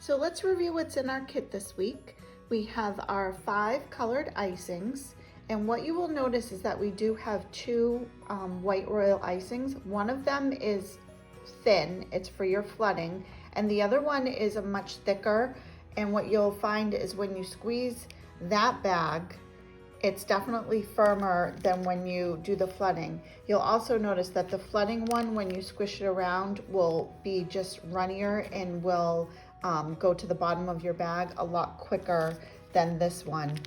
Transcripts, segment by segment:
So let's review what's in our kit this week. We have our 5 colored icings, and what you will notice is that we do have 2 white royal icings. One of them is thin, it's for your flooding, and the other one is a much thicker, and what you'll find is when you squeeze that bag, it's definitely firmer than when you do the flooding. You'll also notice that the flooding one, when you squish it around, will be just runnier and will go to the bottom of your bag a lot quicker than this one.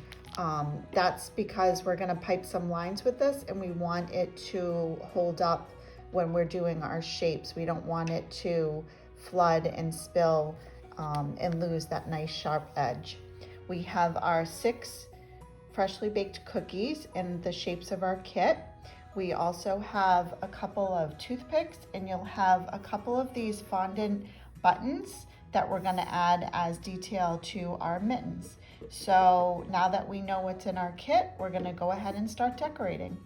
That's because we're gonna pipe some lines with this and we want it to hold up when we're doing our shapes. We don't want it to flood and spill and lose that nice sharp edge. We have our 6 freshly baked cookies in the shapes of our kit. We also have a couple of toothpicks, and you'll have a couple of these fondant buttons that we're gonna add as detail to our mittens. So now that we know what's in our kit, we're gonna go ahead and start decorating.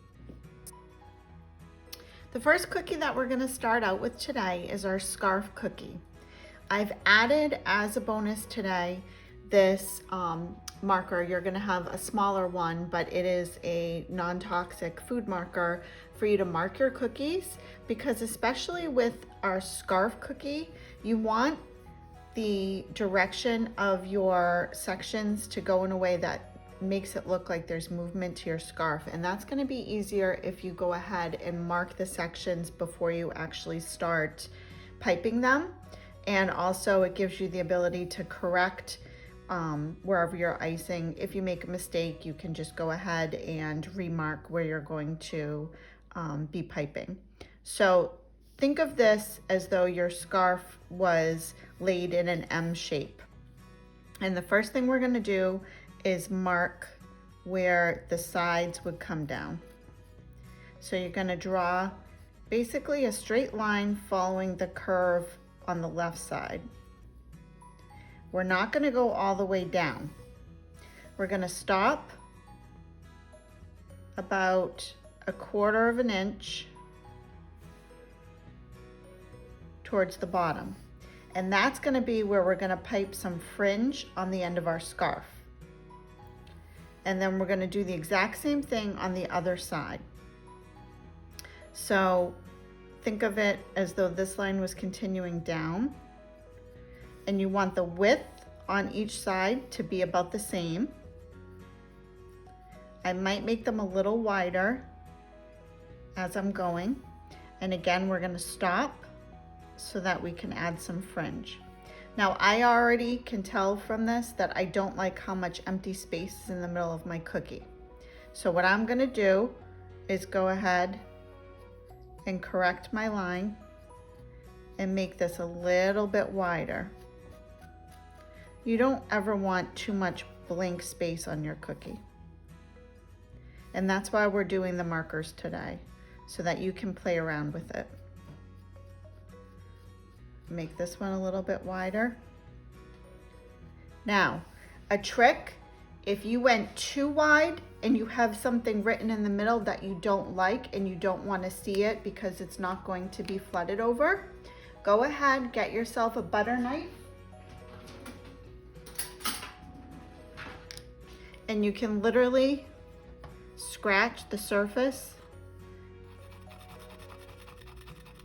The first cookie that we're gonna start out with today is our scarf cookie. I've added as a bonus today this marker. You're gonna have a smaller one, but it is a non-toxic food marker for you to mark your cookies, because especially with our scarf cookie, you want the direction of your sections to go in a way that makes it look like there's movement to your scarf, and that's going to be easier if you go ahead and mark the sections before you actually start piping them. And also it gives you the ability to correct wherever you're icing. If you make a mistake, you can just go ahead and remark where you're going to be piping. So think of this as though your scarf was laid in an M shape. And the first thing we're going to do is mark where the sides would come down. So you're going to draw basically a straight line following the curve on the left side. We're not going to go all the way down. We're going to stop about 1/4 of an inch towards the bottom. And that's going to be where we're going to pipe some fringe on the end of our scarf. And then we're going to do the exact same thing on the other side. So think of it as though this line was continuing down, and you want the width on each side to be about the same. I might make them a little wider as I'm going. And again, we're going to stop so that we can add some fringe. Now, I already can tell from this that I don't like how much empty space is in the middle of my cookie. So what I'm going to do is go ahead and correct my line and make this a little bit wider. You don't ever want too much blank space on your cookie. And that's why we're doing the markers today, so that you can play around with it. Make this one a little bit wider. Now, a trick, if you went too wide and you have something written in the middle that you don't like and you don't want to see it because it's not going to be flooded over, go ahead, get yourself a butter knife, and you can literally scratch the surface,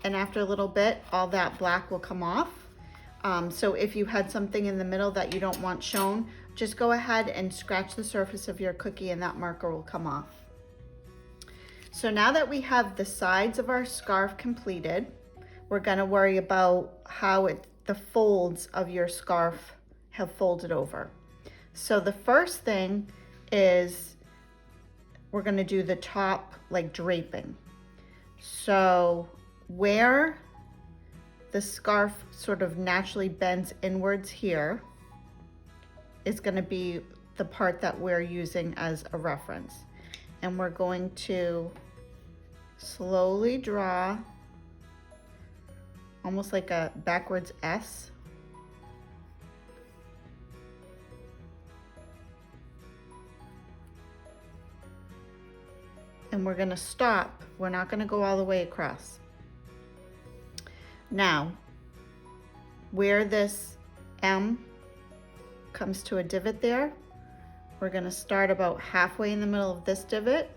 and after a little bit, all that black will come off. So if you had something in the middle that you don't want shown, just go ahead and scratch the surface of your cookie and that marker will come off. So now that we have the sides of our scarf completed, we're gonna worry about how the folds of your scarf have folded over. So the first thing is we're gonna do the top like draping. So where the scarf sort of naturally bends inwards here is gonna be the part that we're using as a reference. And we're going to slowly draw almost like a backwards S. And we're gonna stop. We're not gonna go all the way across. Now, where this M comes to a divot there. We're gonna start about halfway in the middle of this divot,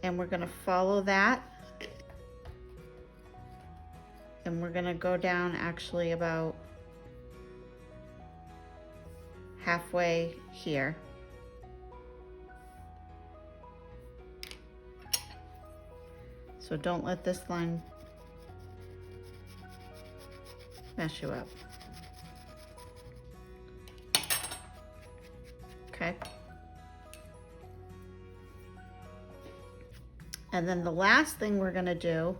and we're gonna follow that, and we're gonna go down actually about halfway here. So don't let this line mess you up. Okay. And then the last thing we're gonna do,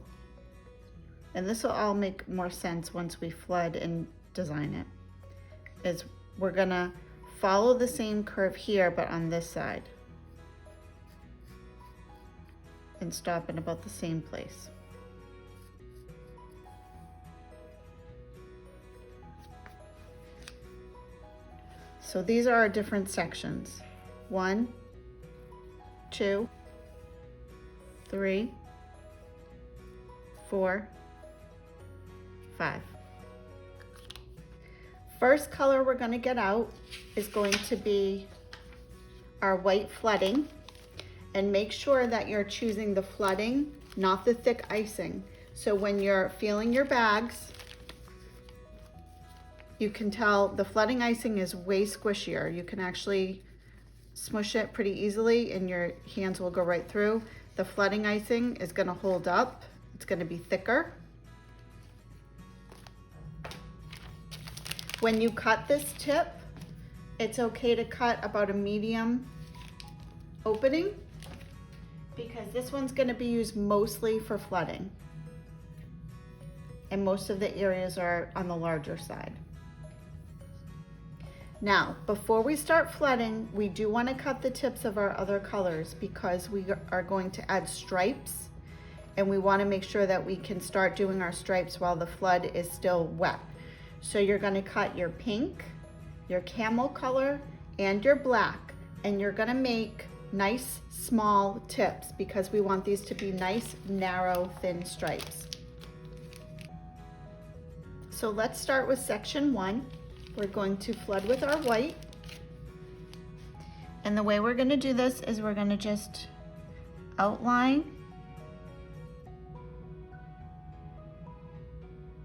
and this will all make more sense once we flood and design it, is we're gonna follow the same curve here, but on this side. And stop in about the same place. So these are our different sections. 1, 2, 3, 4, 5. First color we're going to get out is going to be our white flooding. And make sure that you're choosing the flooding, not the thick icing. So when you're feeling your bags, you can tell the flooding icing is way squishier. You can actually smush it pretty easily and your hands will go right through. The flooding icing is gonna hold up. It's gonna be thicker. When you cut this tip, it's okay to cut about a medium opening, because this one's going to be used mostly for flooding. And most of the areas are on the larger side. Now, before we start flooding, we do want to cut the tips of our other colors because we are going to add stripes, and we want to make sure that we can start doing our stripes while the flood is still wet. So you're going to cut your pink, your camel color, and your black, and you're going to make nice small tips because we want these to be nice, narrow, thin stripes. So let's start with section 1. We're going to flood with our white. And the way we're going to do this is we're going to just outline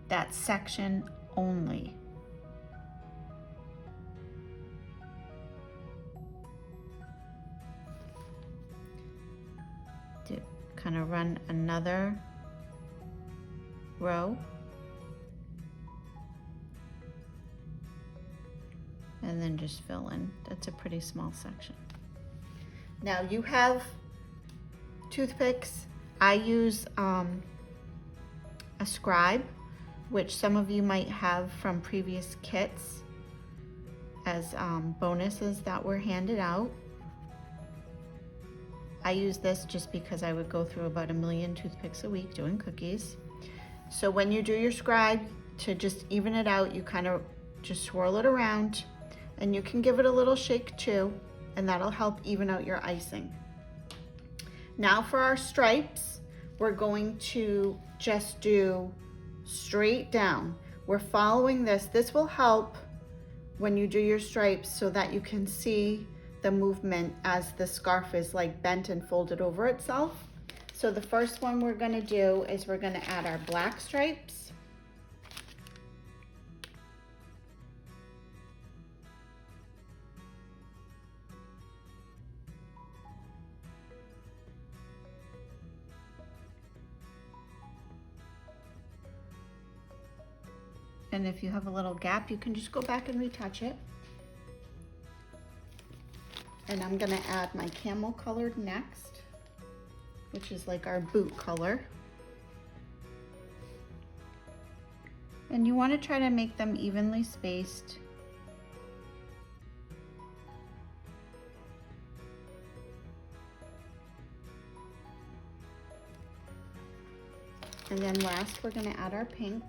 that section only. Kind of run another row and then just fill in. That's a pretty small section. Now you have toothpicks. I use a scribe, which some of you might have from previous kits as bonuses that were handed out. I use this just because I would go through about 1 million toothpicks a week doing cookies. So when you do your scribe, to just even it out, you kind of just swirl it around, and you can give it a little shake too, and that'll help even out your icing. Now for our stripes, we're going to just do straight down. We're following this. This will help when you do your stripes so that you can see the movement as the scarf is like bent and folded over itself. So the first one we're going to do is we're going to add our black stripes. And if you have a little gap, you can just go back and retouch it. And I'm gonna add my camel colored next, which is like our boot color. And you wanna try to make them evenly spaced. And then last, we're gonna add our pink.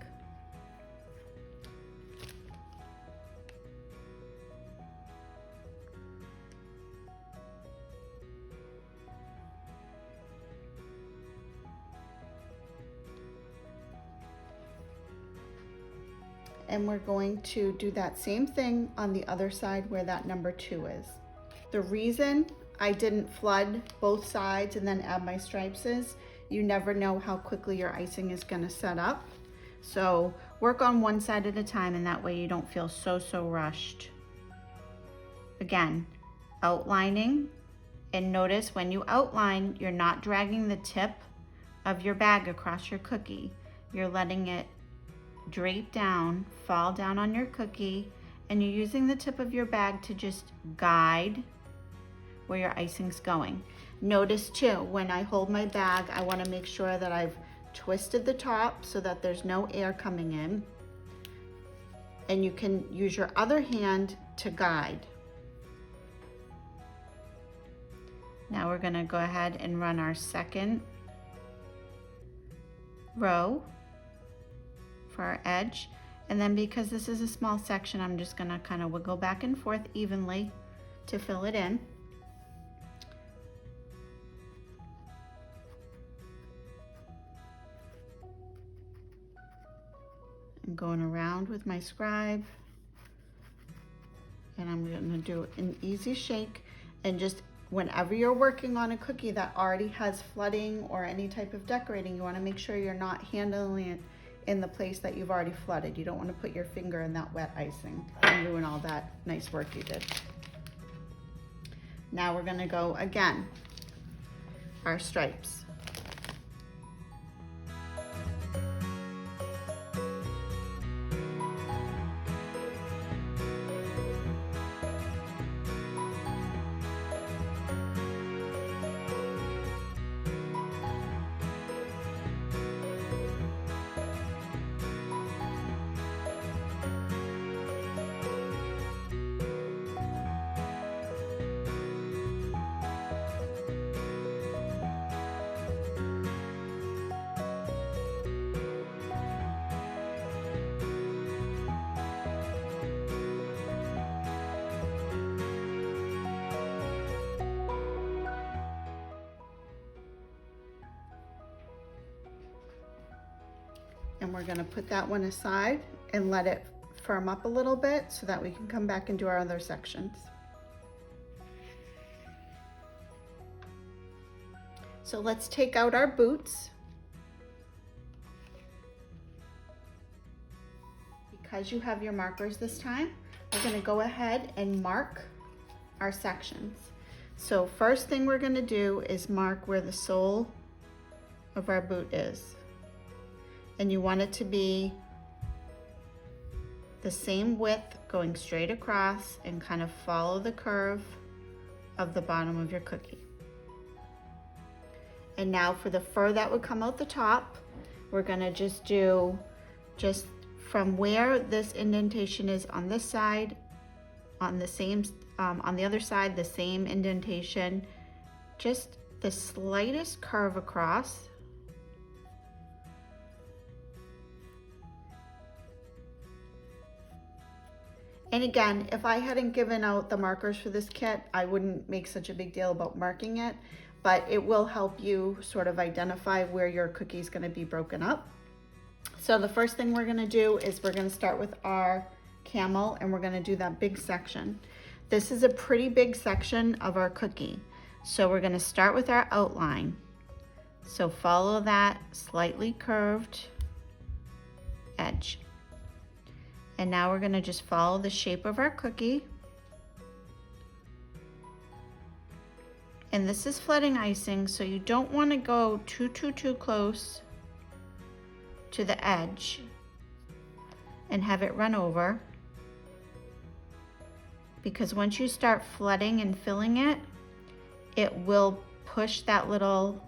and we're going to do that same thing on the other side where that number 2 is. The reason I didn't flood both sides and then add my stripes is you never know how quickly your icing is going to set up. So work on one side at a time, and that way you don't feel so rushed. Again, outlining, and notice when you outline, you're not dragging the tip of your bag across your cookie. You're letting it drape down, fall down on your cookie, and you're using the tip of your bag to just guide where your icing's going. Notice too, when I hold my bag, I want to make sure that I've twisted the top so that there's no air coming in. And you can use your other hand to guide. Now we're going to go ahead and run our second row for our edge. And then because this is a small section, I'm just going to kind of wiggle back and forth evenly to fill it in. I'm going around with my scribe, and I'm going to do an easy shake. And just whenever you're working on a cookie that already has flooding or any type of decorating, you want to make sure you're not handling it in the place that you've already flooded. You don't want to put your finger in that wet icing and ruin all that nice work you did. Now we're going to go again, our stripes. And we're going to put that one aside and let it firm up a little bit so that we can come back and do our other sections. So let's take out our boots. Because you have your markers this time, we're going to go ahead and mark our sections. So first thing we're going to do is mark where the sole of our boot is. And you want it to be the same width going straight across and kind of follow the curve of the bottom of your cookie. And now for the fur that would come out the top, we're gonna just do from where this indentation is on this side, on the other side, the same indentation, just the slightest curve across. And again, if I hadn't given out the markers for this kit, I wouldn't make such a big deal about marking it, but it will help you sort of identify where your cookie is going to be broken up. So the first thing we're going to do is we're going to start with our camel, and we're going to do that big section. This is a pretty big section of our cookie. So we're going to start with our outline. So follow that slightly curved edge. And now we're going to just follow the shape of our cookie. And this is flooding icing, so you don't want to go too close to the edge and have it run over. Because once you start flooding and filling it, it will push that little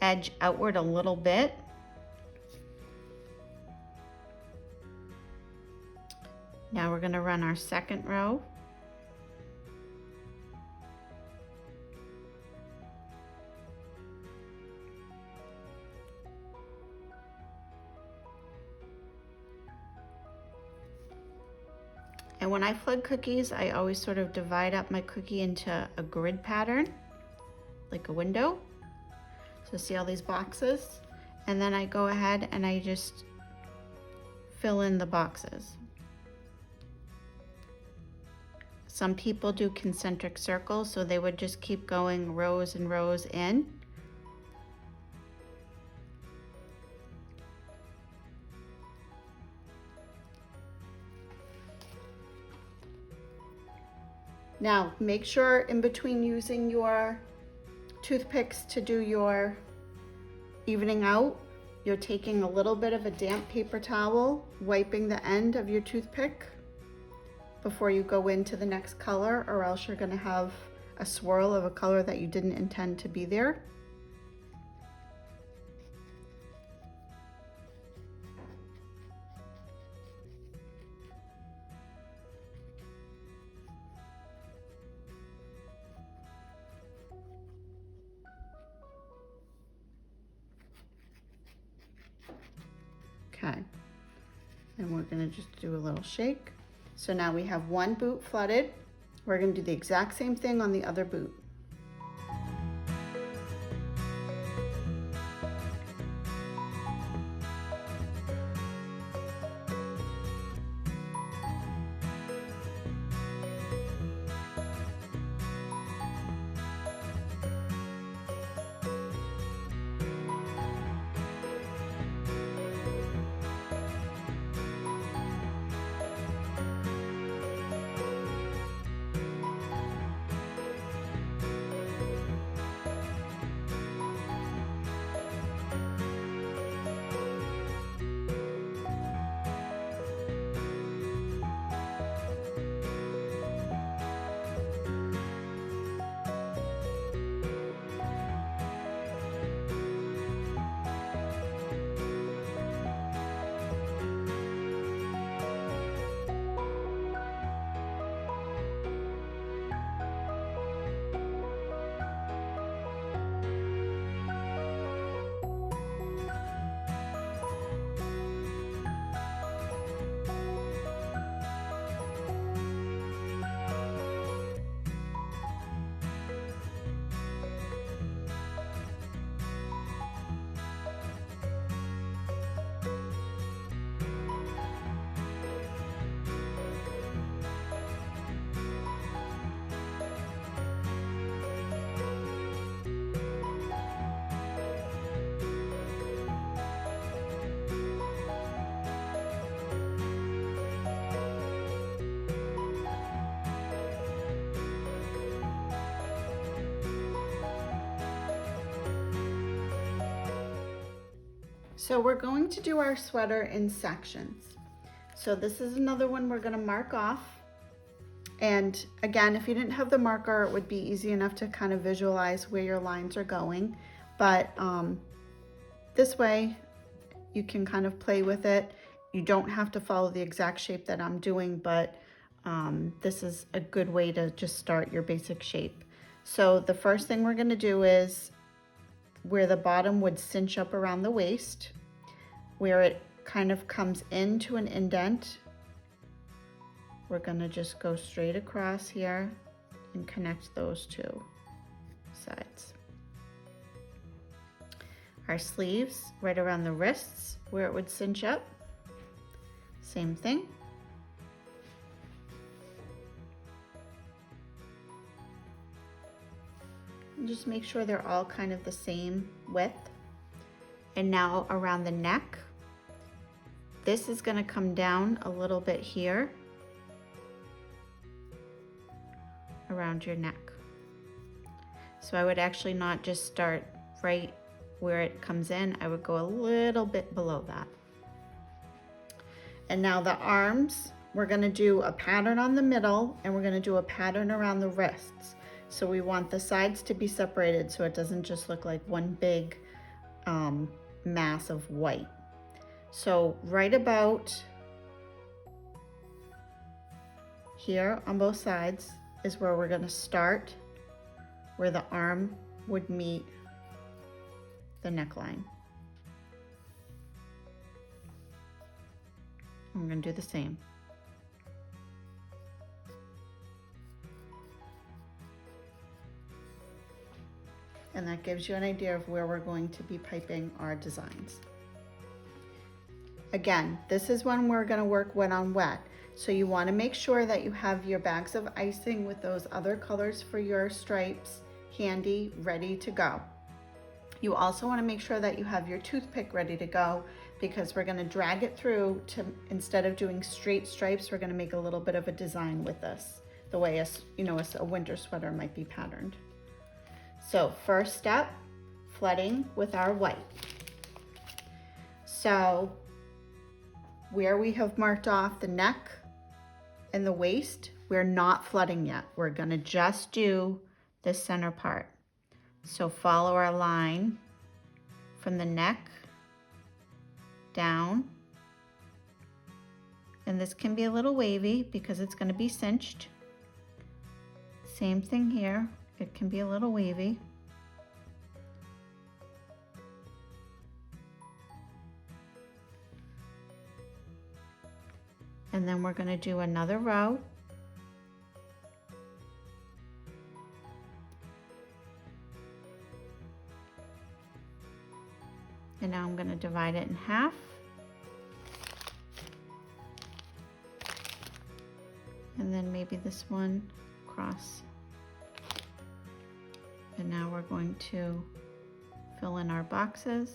edge outward a little bit. Now we're going to run our second row. And when I flood cookies, I always sort of divide up my cookie into a grid pattern, like a window. So see all these boxes? And then I go ahead and I just fill in the boxes. Some people do concentric circles, so they would just keep going rows and rows in. Now, make sure in between using your toothpicks to do your evening out, you're taking a little bit of a damp paper towel, wiping the end of your toothpick before you go into the next color, or else you're gonna have a swirl of a color that you didn't intend to be there. Okay, and we're gonna just do a little shake. So now we have one boot flooded. We're gonna do the exact same thing on the other boot. So we're going to do our sweater in sections. So this is another one we're gonna mark off. And again, if you didn't have the marker, it would be easy enough to kind of visualize where your lines are going. But this way, you can kind of play with it. You don't have to follow the exact shape that I'm doing, but this is a good way to just start your basic shape. So the first thing we're gonna do is where the bottom would cinch up around the waist, where it kind of comes into an indent, we're gonna just go straight across here and connect those two sides. Our sleeves, right around the wrists, where it would cinch up, same thing. And just make sure they're all kind of the same width. And now around the neck, this is gonna come down a little bit here around your neck. So I would actually not just start right where it comes in, I would go a little bit below that. And now the arms, we're gonna do a pattern on the middle and we're gonna do a pattern around the wrists. So we want the sides to be separated so it doesn't just look like one big mass of white. So right about here on both sides is where we're gonna start, where the arm would meet the neckline. And we're gonna do the same. And that gives you an idea of where we're going to be piping our designs. Again, this is when we're gonna work wet on wet. So you wanna make sure that you have your bags of icing with those other colors for your stripes handy, ready to go. You also wanna make sure that you have your toothpick ready to go because we're gonna drag it through to, instead of doing straight stripes, we're gonna make a little bit of a design with this, the way a winter sweater might be patterned. So first step, flooding with our white. So where we have marked off the neck and the waist, we're not flooding yet. We're gonna just do the center part. So follow our line from the neck down. And this can be a little wavy because it's gonna be cinched. Same thing here, it can be a little wavy. And then we're going to do another row. And now I'm going to divide it in half. And then maybe this one across. And now we're going to fill in our boxes.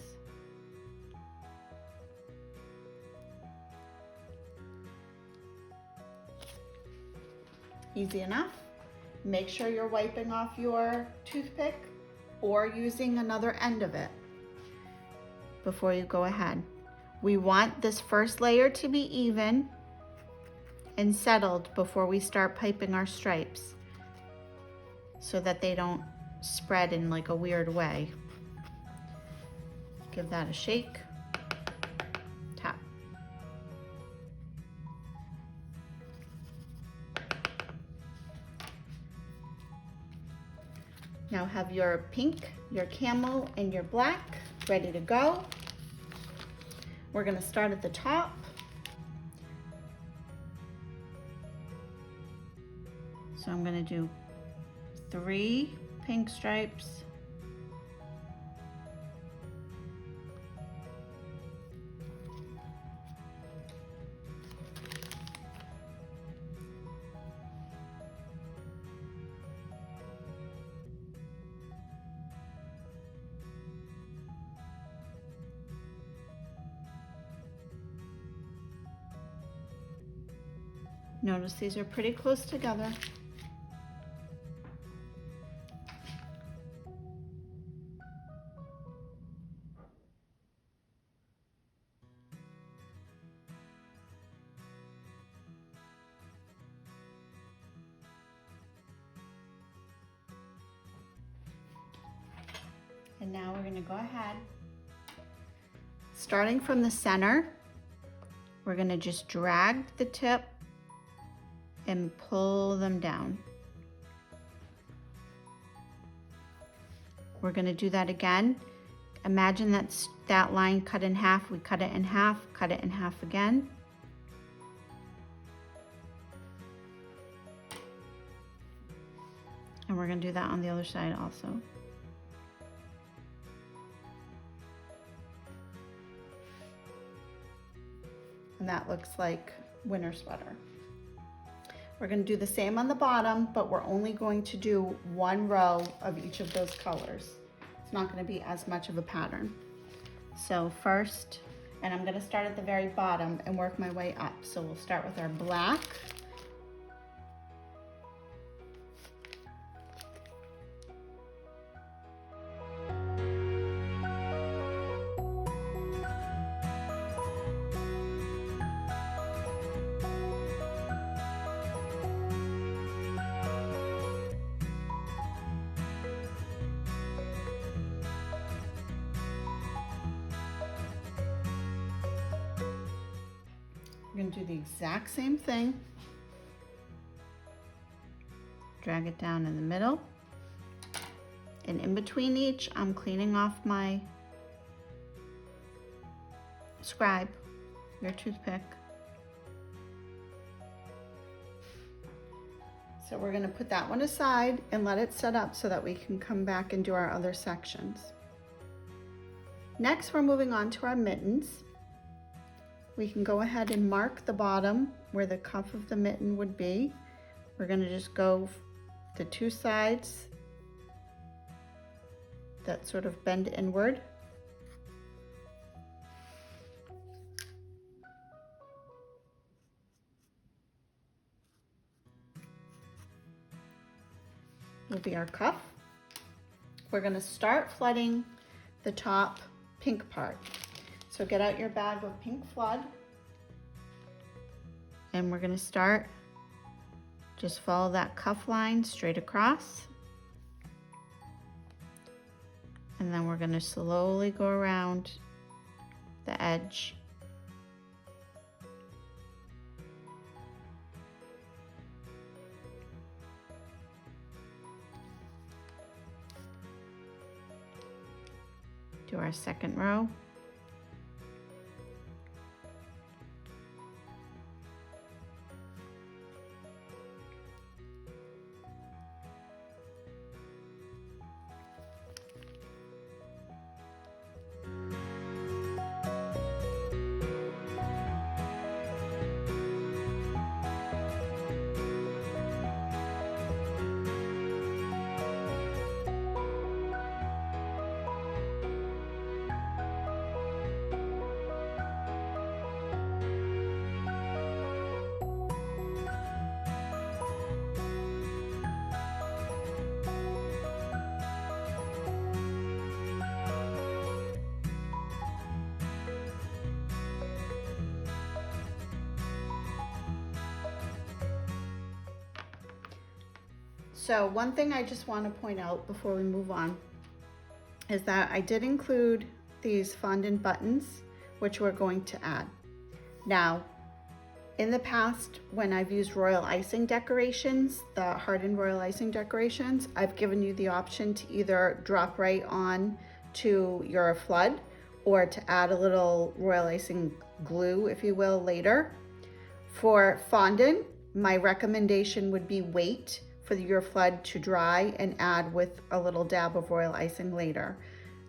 Easy enough. Make sure you're wiping off your toothpick or using another end of it before you go ahead. We want this first layer to be even and settled before we start piping our stripes so that they don't spread in like a weird way. Give that a shake. Tap. Now have your pink, your camel, and your black ready to go. We're gonna start at the top. So I'm gonna do 3 pink stripes. Notice these are pretty close together. And now we're going to go ahead. Starting from the center, we're going to just drag the tip and pull them down. We're going to do that again. Imagine that line cut in half. We cut it in half, cut it in half again. And we're going to do that on the other side also. And that looks like winter sweater. We're going to do the same on the bottom, but we're only going to do 1 row of each of those colors. It's not going to be as much of a pattern. So first, and I'm going to start at the very bottom and work my way up. So we'll start with our black. We're going to do the exact same thing. Drag it down in the middle. And in between each, I'm cleaning off my scribe, your toothpick. So we're going to put that one aside and let it set up so that we can come back and do our other sections. Next, we're moving on to our mittens. We can go ahead and mark the bottom where the cuff of the mitten would be. We're going to just go the two sides that sort of bend inward. Will be our cuff. We're going to start flooding the top pink part. So get out your bag of pink flood, and we're going to start, just follow that cuff line straight across, and then we're going to slowly go around the edge. Do our second row. So one thing I just want to point out before we move on is that I did include these fondant buttons, which we're going to add. Now, in the past, when I've used royal icing decorations, the hardened royal icing decorations, I've given you the option to either drop right on to your flood or to add a little royal icing glue, if you will, later. For fondant, my recommendation would be wait for your flood to dry and add with a little dab of royal icing later.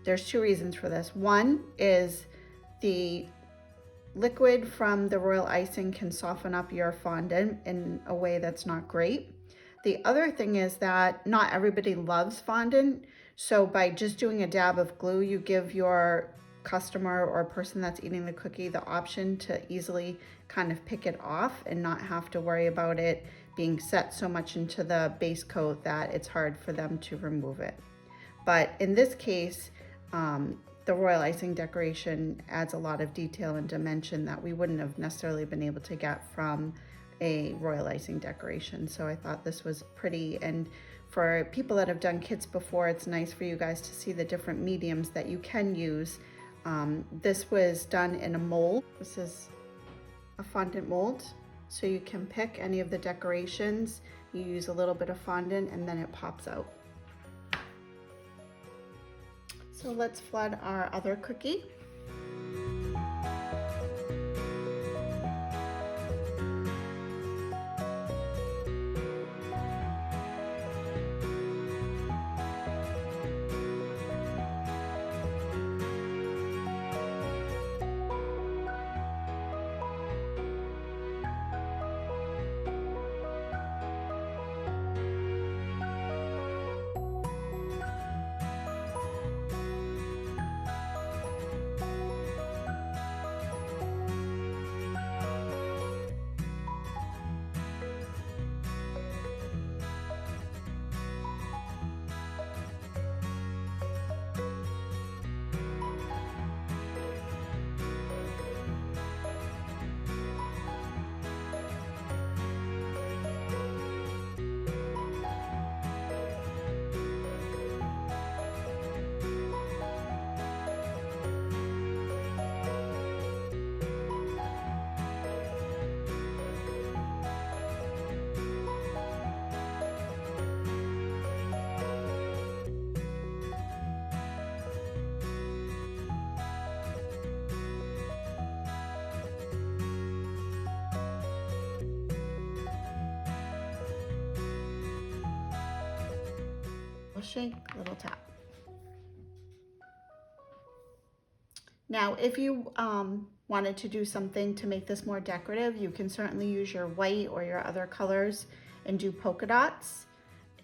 There's two reasons for this. One is the liquid from the royal icing can soften up your fondant in a way that's not great. The other thing is that not everybody loves fondant, so by just doing a dab of glue, you give your customer or person that's eating the cookie the option to easily kind of pick it off and not have to worry about it being set so much into the base coat that it's hard for them to remove it. But in this case, the royal icing decoration adds a lot of detail and dimension that we wouldn't have necessarily been able to get from a royal icing decoration. So I thought this was pretty, and for people that have done kits before, it's nice for you guys to see the different mediums that you can use. This was done in a mold. This is a fondant mold, so you can pick any of the decorations. You use a little bit of fondant and then it pops out. So let's flood our other cookie. Shake, little tap. Now, if you wanted to do something to make this more decorative, you can certainly use your white or your other colors and do polka dots.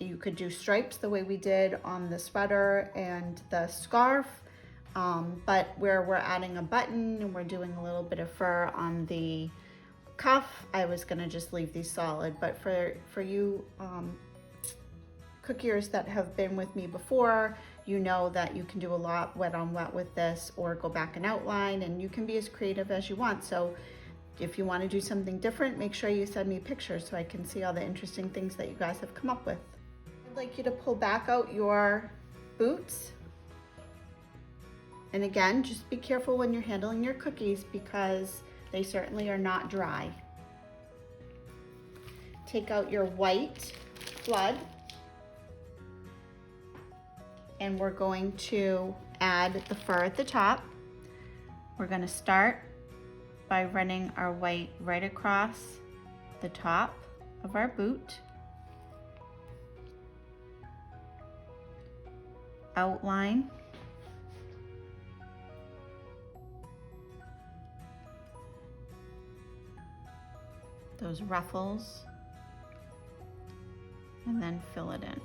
You could do stripes the way we did on the sweater and the scarf, but where we're adding a button and we're doing a little bit of fur on the cuff, I was gonna just leave these solid. But for you cookiers that have been with me before, you know that you can do a lot wet on wet with this, or go back and outline, and you can be as creative as you want. So if you want to do something different, make sure you send me pictures so I can see all the interesting things that you guys have come up with. I'd like you to pull back out your boots. And again, just be careful when you're handling your cookies because they certainly are not dry. Take out your white flood, and we're going to add the fur at the top. We're going to start by running our white right across the top of our boot, outline, those ruffles, and then fill it in.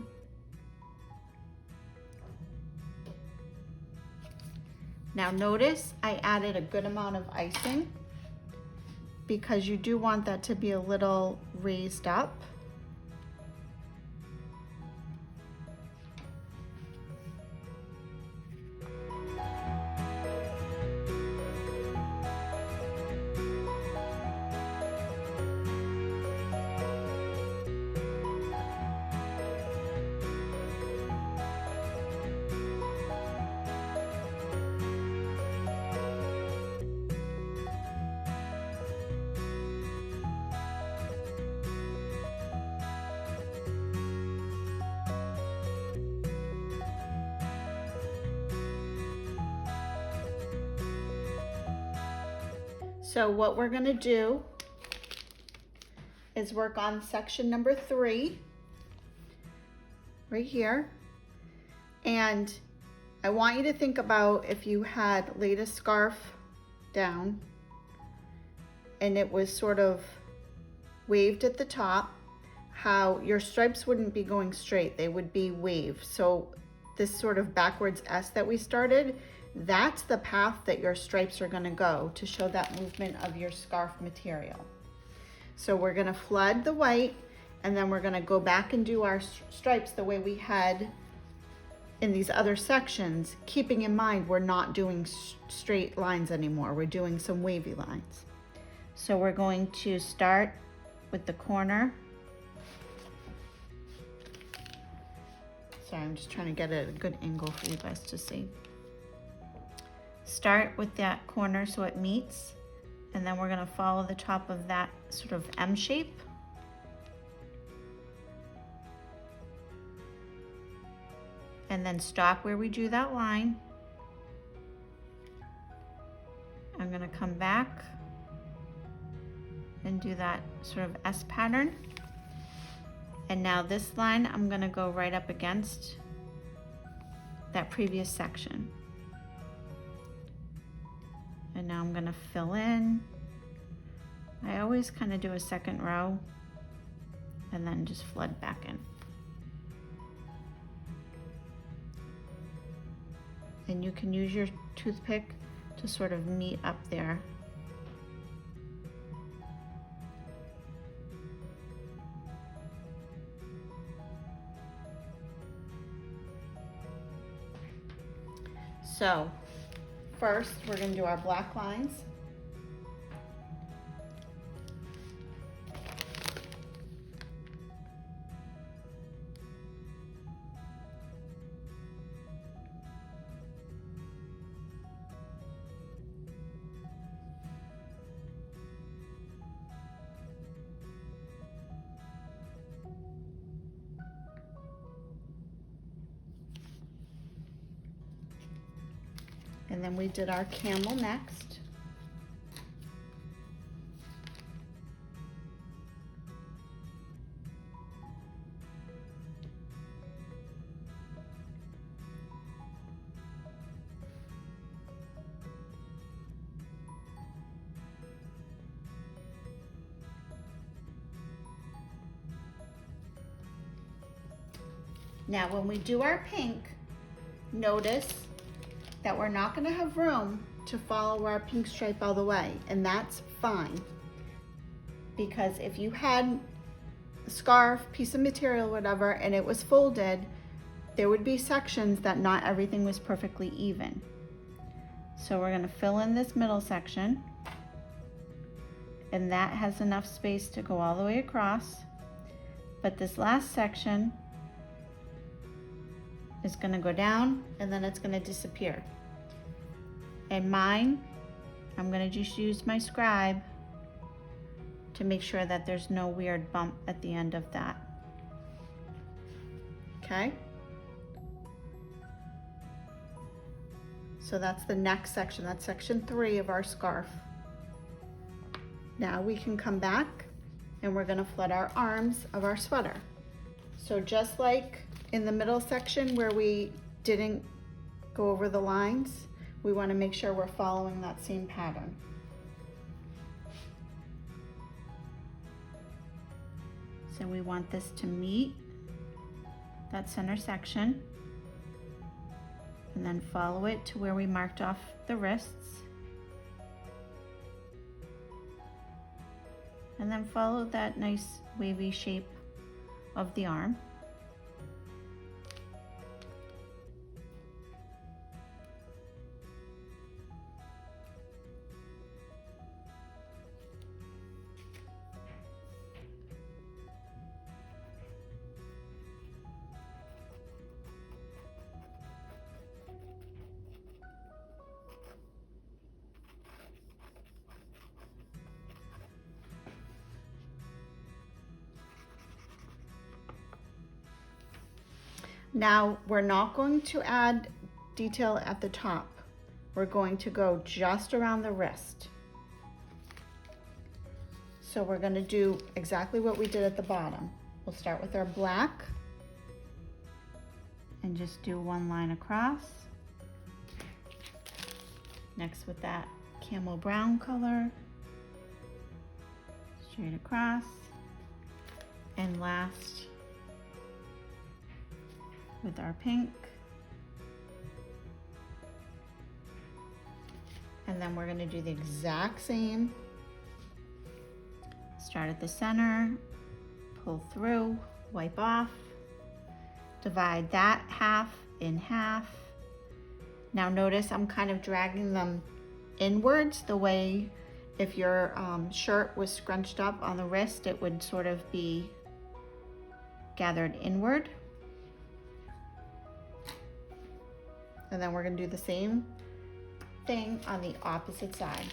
Now notice I added a good amount of icing because you do want that to be a little raised up. So what we're gonna do is work on section number 3, right here. And I want you to think about if you had laid a scarf down and it was sort of waved at the top, how your stripes wouldn't be going straight, they would be waved. So this sort of backwards S that we started, that's the path that your stripes are gonna go to show that movement of your scarf material. So we're gonna flood the white, and then we're gonna go back and do our stripes the way we had in these other sections, keeping in mind we're not doing straight lines anymore, we're doing some wavy lines. So we're going to start with the corner. Sorry, I'm just trying to get a good angle for you guys to see. Start with that corner so it meets, and then we're going to follow the top of that sort of M shape. And then stop where we drew that line. I'm going to come back and do that sort of S pattern. And now this line, I'm going to go right up against that previous section. And now I'm gonna fill in. I always kind of do a second row and then just flood back in. And you can use your toothpick to sort of meet up there. So first, we're going to do our black lines. And then we did our camel next. Now when we do our pink, notice that we're not going to have room to follow our pink stripe all the way, and that's fine. Because if you had a scarf, piece of material, whatever, and it was folded, there would be sections that not everything was perfectly even. So we're going to fill in this middle section, and that has enough space to go all the way across. But this last section is going to go down, and then it's going to disappear. And mine, I'm going to just use my scribe to make sure that there's no weird bump at the end of that. Okay? So that's the next section. That's section 3 of our scarf. Now we can come back and we're gonna flood our arms of our sweater. So just like in the middle section where we didn't go over the lines, we wanna make sure we're following that same pattern. So we want this to meet that center section, and then follow it to where we marked off the wrists. And then follow that nice wavy shape of the arm. Now, we're not going to add detail at the top. We're going to go just around the wrist. So we're going to do exactly what we did at the bottom. We'll start with our black and just do one line across. Next with that camel brown color, straight across. And last, with our pink. And then we're gonna do the exact same. Start at the center, pull through, wipe off, divide that half in half. Now notice I'm kind of dragging them inwards, the way if your shirt was scrunched up on the wrist, it would sort of be gathered inward. And then we're gonna do the same thing on the opposite side.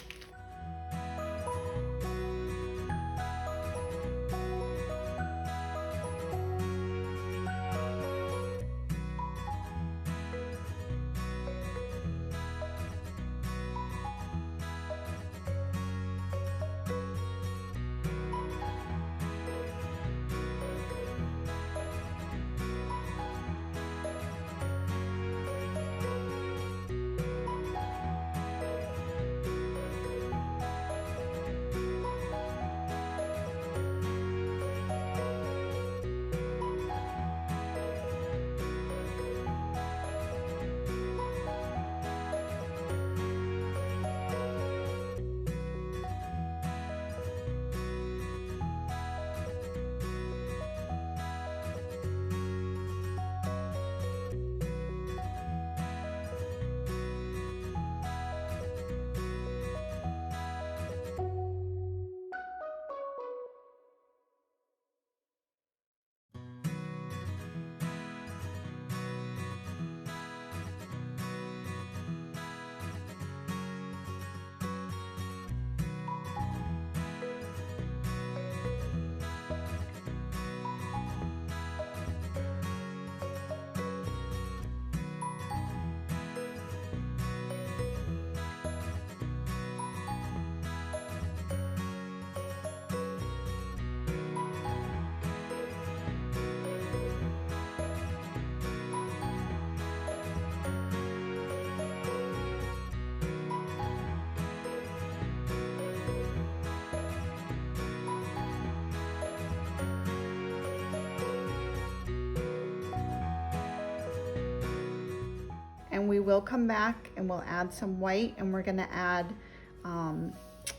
and we will come back and we'll add some white, and we're gonna add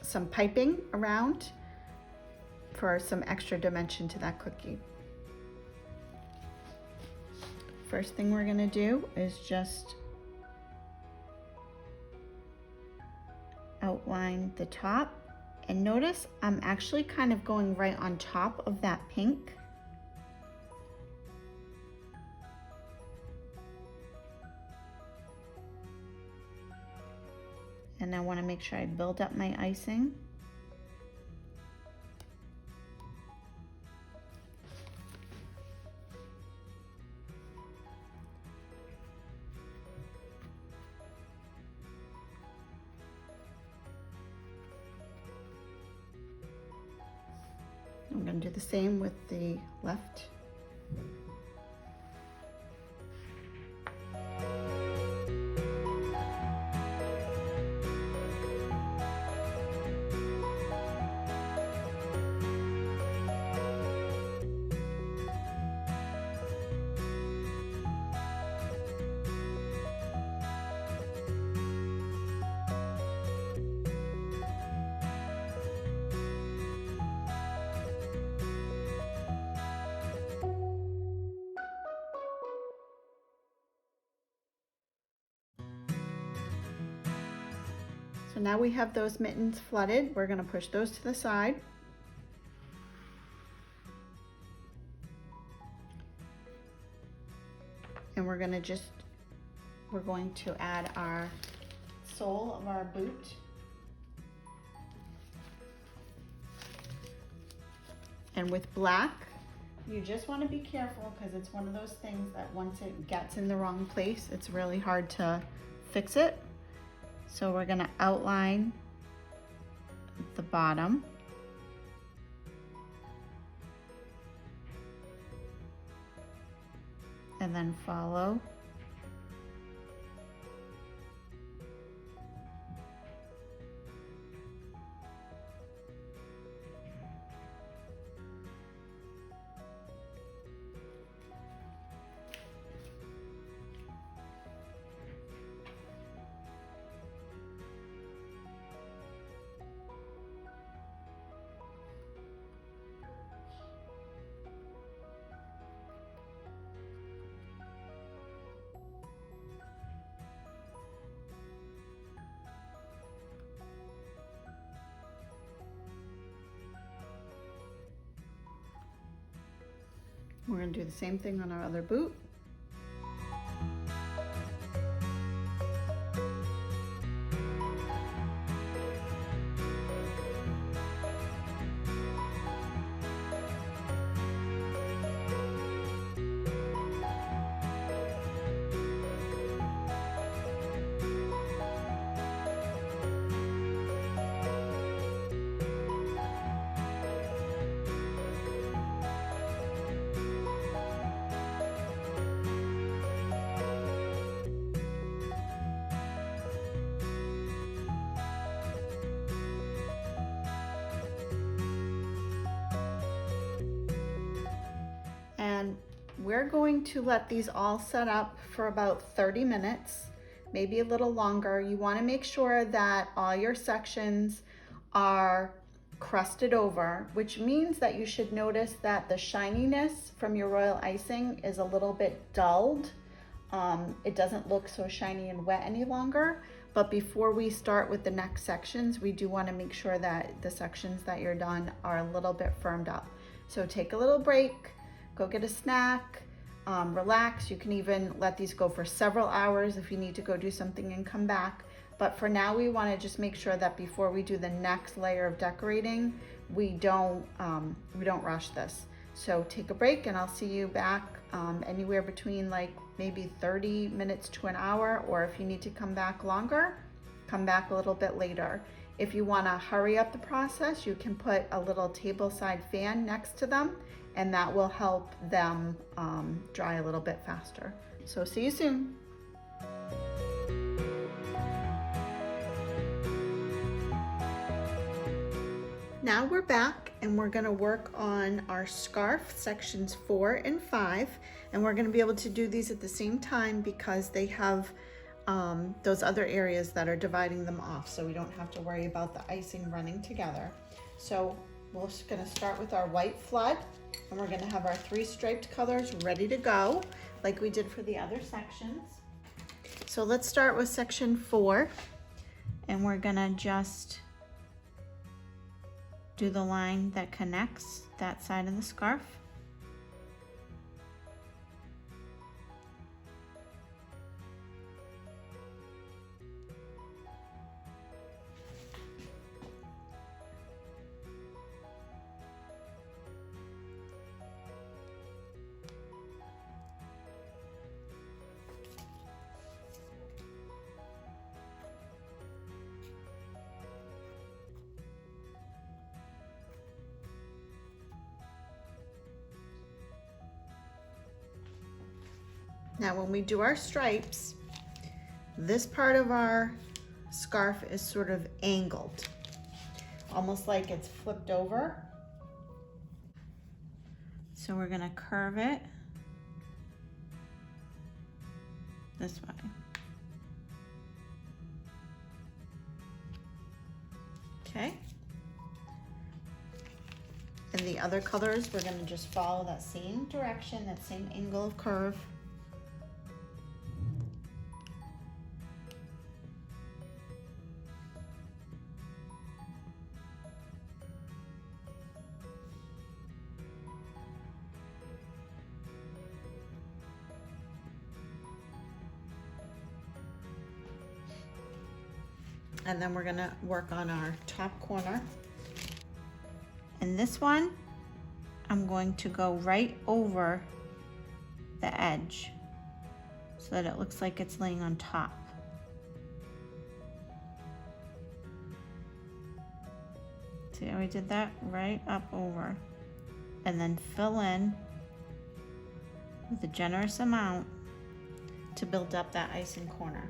some piping around for some extra dimension to that cookie. First thing we're gonna do is just outline the top, and notice I'm actually kind of going right on top of that pink. And I want to make sure I build up my icing. I'm going to do the same with the left. So now we have those mittens flooded. We're going to push those to the side. And we're going to add our sole of our boot. And with black, you just want to be careful because it's one of those things that once it gets in the wrong place, it's really hard to fix it. So we're going to outline the bottom. And then follow. We're going to do the same thing on our other boot. And we're going to let these all set up for about 30 minutes, maybe a little longer. You want to make sure that all your sections are crusted over, which means that you should notice that the shininess from your royal icing is a little bit dulled. It doesn't look so shiny and wet any longer. But before we start with the next sections, we do want to make sure that the sections that you're done are a little bit firmed up. So take a little break, go get a snack, relax. You can even let these go for several hours if you need to go do something and come back. But for now, we want to just make sure that before we do the next layer of decorating, we don't rush this. So take a break, and I'll see you back anywhere between like maybe 30 minutes to an hour, or if you need to come back longer, come back a little bit later. If you want to hurry up the process, you can put a little tableside fan next to them, and that will help them dry a little bit faster. So see you soon. Now we're back, and we're going to work on our scarf sections 4 and 5, and we're going to be able to do these at the same time because they have those other areas that are dividing them off, so we don't have to worry about the icing running together. So we're just gonna start with our white flood, and we're gonna have our 3 striped colors ready to go, like we did for the other sections. So let's start with section 4, and we're gonna just do the line that connects that side of the scarf. Now when we do our stripes, this part of our scarf is sort of angled, almost like it's flipped over. So we're gonna curve it this way. Okay. And the other colors, we're gonna just follow that same direction, that same angle of curve. And then we're gonna work on our top corner. And this one, I'm going to go right over the edge so that it looks like it's laying on top. See how we did that? Right up over. And then fill in with a generous amount to build up that icing corner.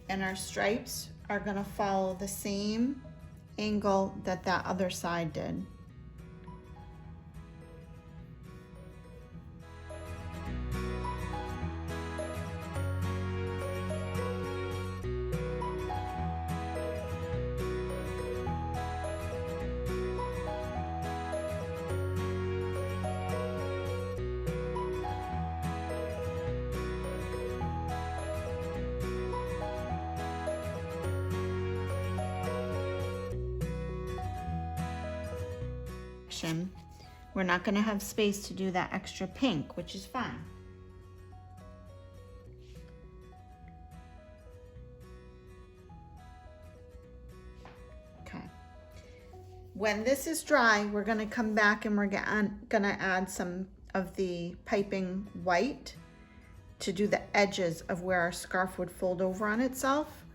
And our stripes are gonna follow the same angle that that other side did. We're not going to have space to do that extra pink, which is fine. Okay. When this is dry, we're going to come back and we're going to add some of the piping white to do the edges of where our scarf would fold over on itself.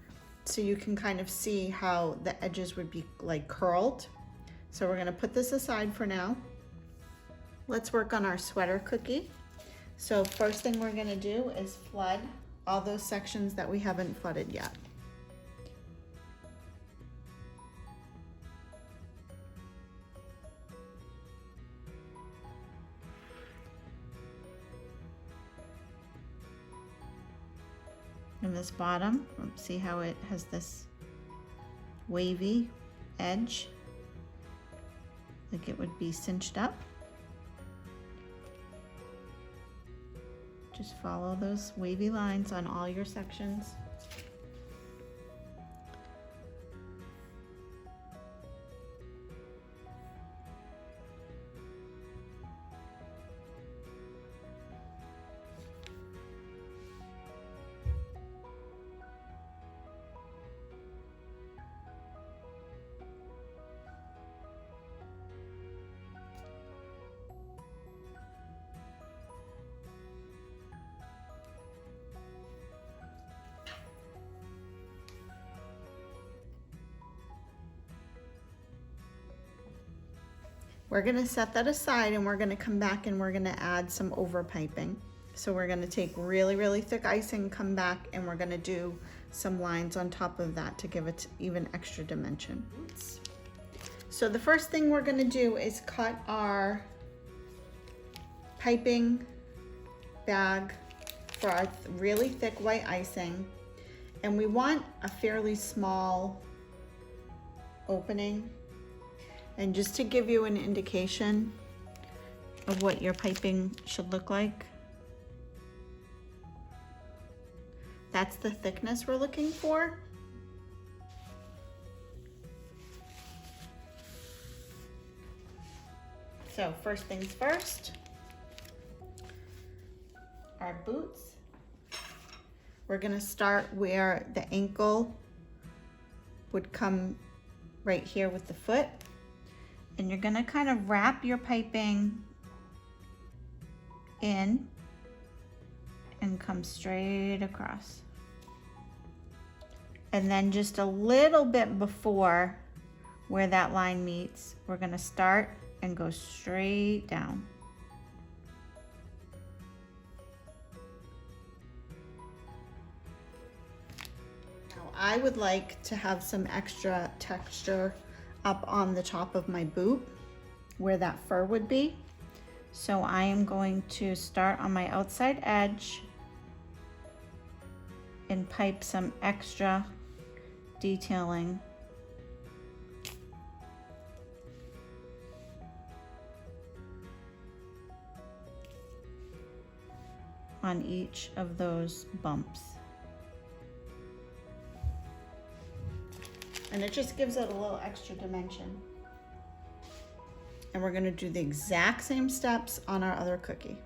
So you can kind of see how the edges would be like curled. So we're gonna put this aside for now. Let's work on our sweater cookie. So first thing we're gonna do is flood all those sections that we haven't flooded yet. And this bottom, see how it has this wavy edge? Like it would be cinched up. Just follow those wavy lines on all your sections. We're gonna set that aside and we're gonna come back and we're gonna add some overpiping. So we're gonna take really, really thick icing, come back, and we're gonna do some lines on top of that to give it even extra dimension. So the first thing we're gonna do is cut our piping bag for our really thick white icing. And we want a fairly small opening. And just to give you an indication of what your piping should look like, that's the thickness we're looking for. So first things first, our boots. We're gonna start where the ankle would come right here with the foot. And you're gonna kind of wrap your piping in and come straight across. And then just a little bit before where that line meets, we're gonna start and go straight down. Now I would like to have some extra texture up on the top of my boot where that fur would be. So I am going to start on my outside edge and pipe some extra detailing on each of those bumps. And it just gives it a little extra dimension. And we're gonna do the exact same steps on our other cookie.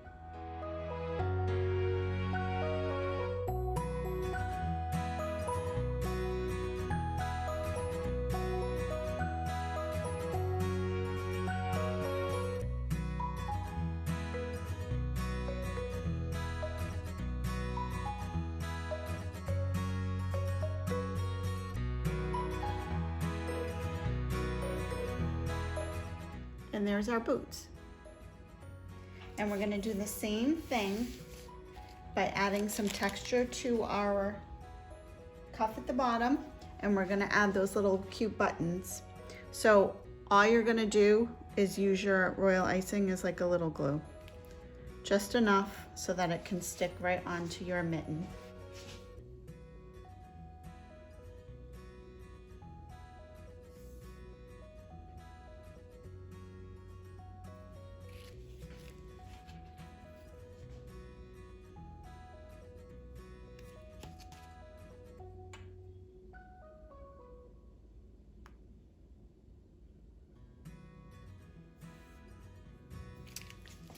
And there's our boots. And we're gonna do the same thing by adding some texture to our cuff at the bottom, and we're gonna add those little cute buttons. So all you're gonna do is use your royal icing as like a little glue. Just enough so that it can stick right onto your mitten.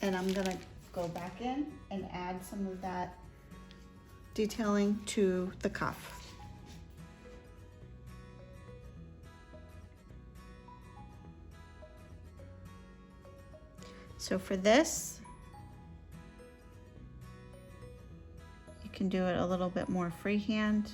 And I'm gonna go back in and add some of that detailing to the cuff. So for this, you can do it a little bit more freehand.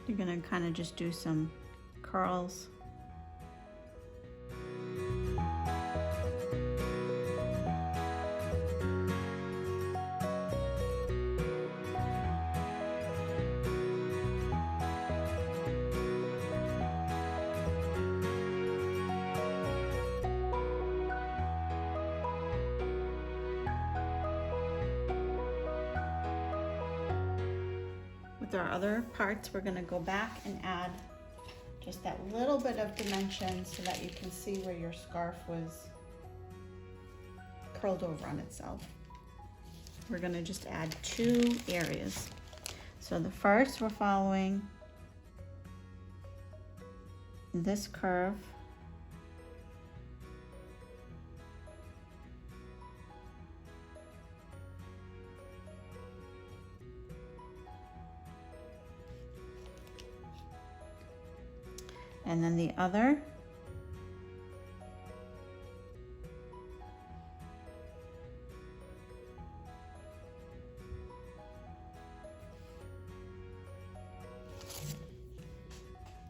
You're gonna kind of just do some curls. With our other parts, we're gonna go back and add just that little bit of dimension so that you can see where your scarf was curled over on itself. We're gonna just add 2 areas. So the first, we're following this curve. And then the other.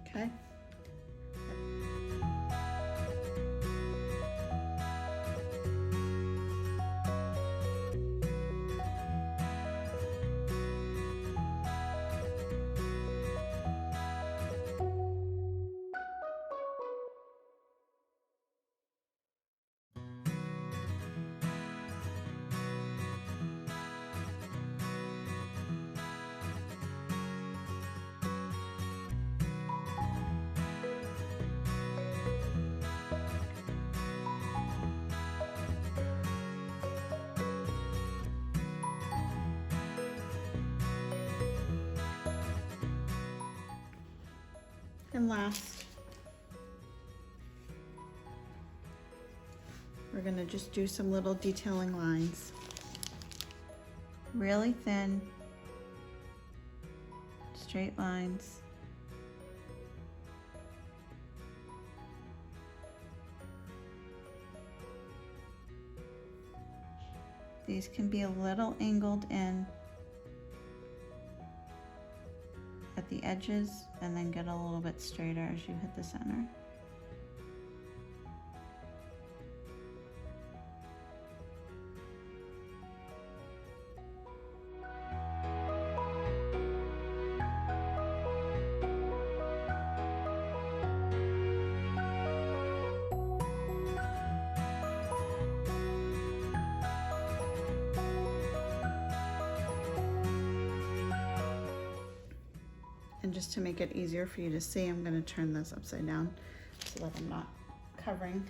Okay. And last, we're gonna just do some little detailing lines. Really thin, straight lines. These can be a little angled in at the edges and then get a little bit straighter as you hit the center. And just to make it easier for you to see, I'm going to turn this upside down so that I'm not covering.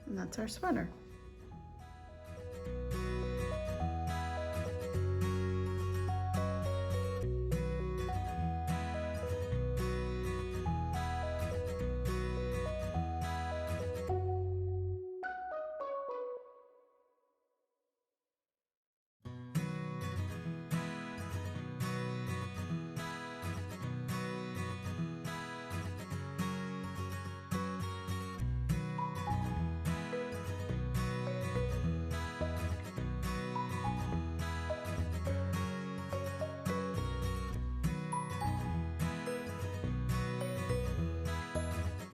And that's our sweater.